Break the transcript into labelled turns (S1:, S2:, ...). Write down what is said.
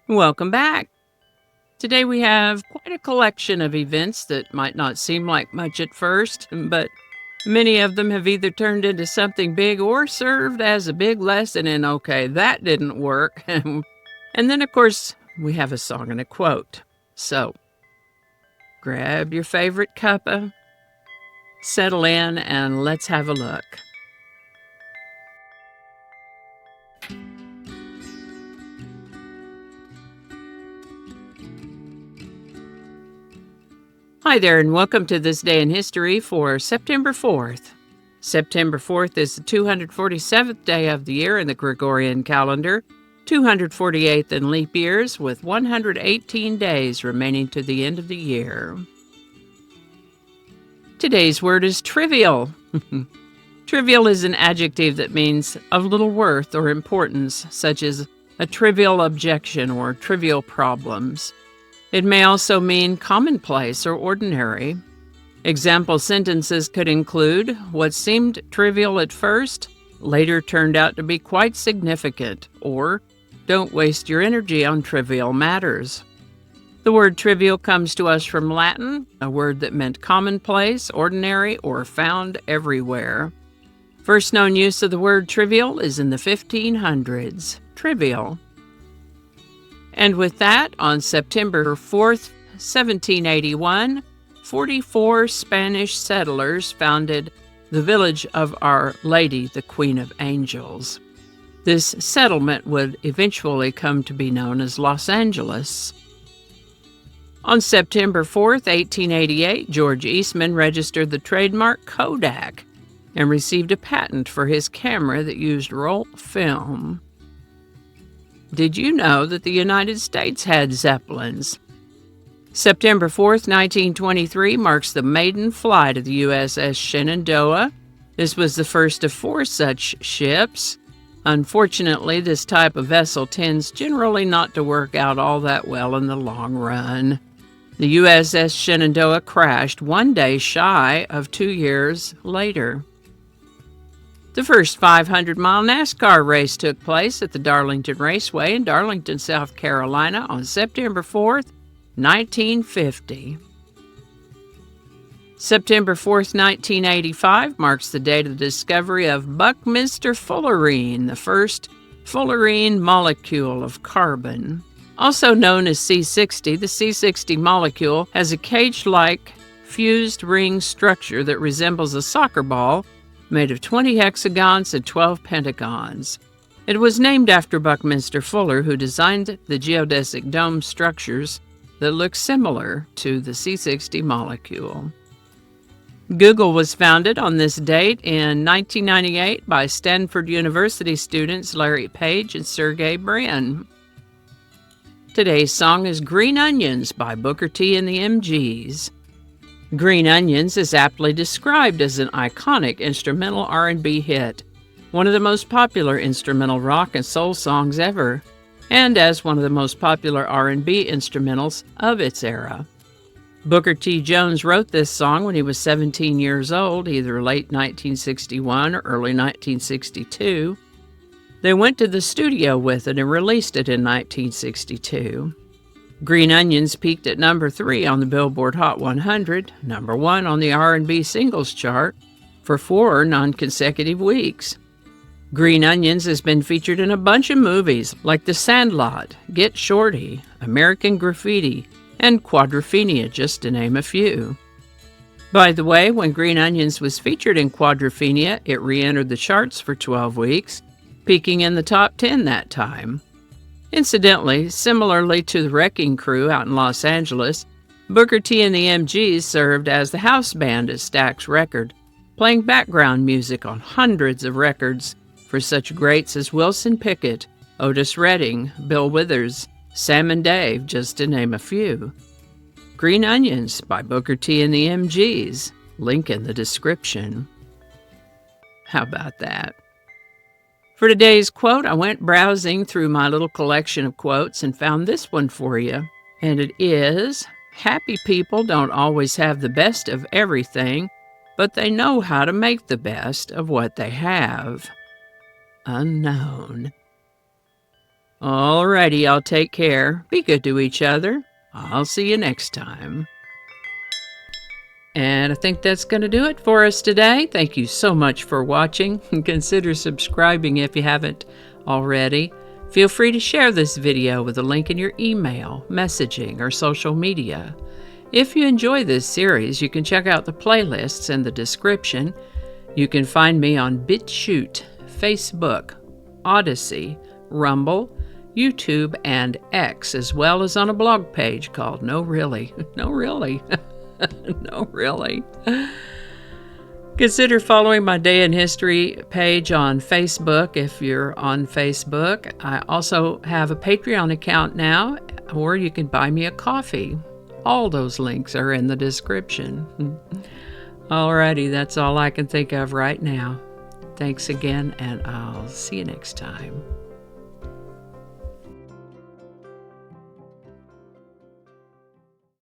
S1: Welcome back. Today we have quite a collection of events that might not seem like much at first, but many of them have either turned into something big or served as a big lesson in, okay, that didn't work. And then, of course, we have a song and a quote. So grab your favorite cuppa, settle in, and let's have a look. Hi there, and welcome to This Day in History for September 4th. September 4th is the 247th day of the year in the Gregorian calendar, 248th in leap years, with 118 days remaining to the end of the year. Today's word is trivial. Trivial is an adjective that means of little worth or importance, such as a trivial objection or trivial problems. It may also mean commonplace or ordinary. Example sentences could include, what seemed trivial at first later turned out to be quite significant, or don't waste your energy on trivial matters. The word trivial comes to us from Latin, a word that meant commonplace, ordinary, or found everywhere. First known use of the word trivial is in the 1500s. Trivial. And with that, on September 4th, 1781, 44 Spanish settlers founded the village of Our Lady, the Queen of Angels. This settlement would eventually come to be known as Los Angeles. On September 4th, 1888, George Eastman registered the trademark Kodak and received a patent for his camera that used roll film. Did you know that the United States had Zeppelins? September 4th, 1923 marks the maiden flight of the USS Shenandoah. This was the first of 4 such ships. Unfortunately, this type of vessel tends generally not to work out all that well in the long run. The USS Shenandoah crashed 1 day shy of 2 years later. The first 500-mile NASCAR race took place at the Darlington Raceway in Darlington, South Carolina on September 4th, 1950. September 4th, 1985 marks the date of the discovery of Buckminsterfullerene, the first fullerene molecule of carbon. Also known as C60, the C60 molecule has a cage-like fused ring structure that resembles a soccer ball made of 20 hexagons and 12 pentagons. It was named after Buckminster Fuller, who designed the geodesic dome structures that look similar to the C60 molecule. Google was founded on this date in 1998 by Stanford University students Larry Page and Sergey Brin. Today's song is Green Onions by Booker T and the MGs. Green Onions is aptly described as an iconic instrumental R&B hit, one of the most popular instrumental rock and soul songs ever, and as one of the most popular R&B instrumentals of its era. Booker T. Jones wrote this song when he was 17 years old, either late 1961 or early 1962. They went to the studio with it and released it in 1962. Green Onions peaked at number 3 on the Billboard Hot 100, number 1 on the R&B singles chart for 4 non-consecutive weeks. Green Onions has been featured in a bunch of movies like The Sandlot, Get Shorty, American Graffiti, and Quadrophenia, just to name a few. By the way, when Green Onions was featured in Quadrophenia, it re-entered the charts for 12 weeks, peaking in the top 10 that time. Incidentally, similarly to the Wrecking Crew out in Los Angeles, Booker T and the MGs served as the house band at Stax Record, playing background music on hundreds of records for such greats as Wilson Pickett, Otis Redding, Bill Withers, Sam and Dave, just to name a few. Green Onions by Booker T and the MGs, link in the description. How about that? For today's quote, I went browsing through my little collection of quotes and found this one for you. And it is, happy people don't always have the best of everything, but they know how to make the best of what they have. Unknown. Alrighty, y'all take care. Be good to each other. I'll see you next time. And I think that's going to do it for us today. Thank you so much for watching. Consider subscribing if you haven't already. Feel free to share this video with a link in your email, messaging, or social media. If you enjoy this series, you can check out the playlists in the description. You can find me on BitChute, Facebook, Odyssey, Rumble, YouTube, and X, as well as on a blog page called No Really. No Really. No Really. Consider following my Day in History page on Facebook if you're on Facebook. I also have a Patreon account now, or you can buy me a coffee. All those links are in the description. Alrighty, that's all I can think of right now. Thanks again, and I'll see you next time.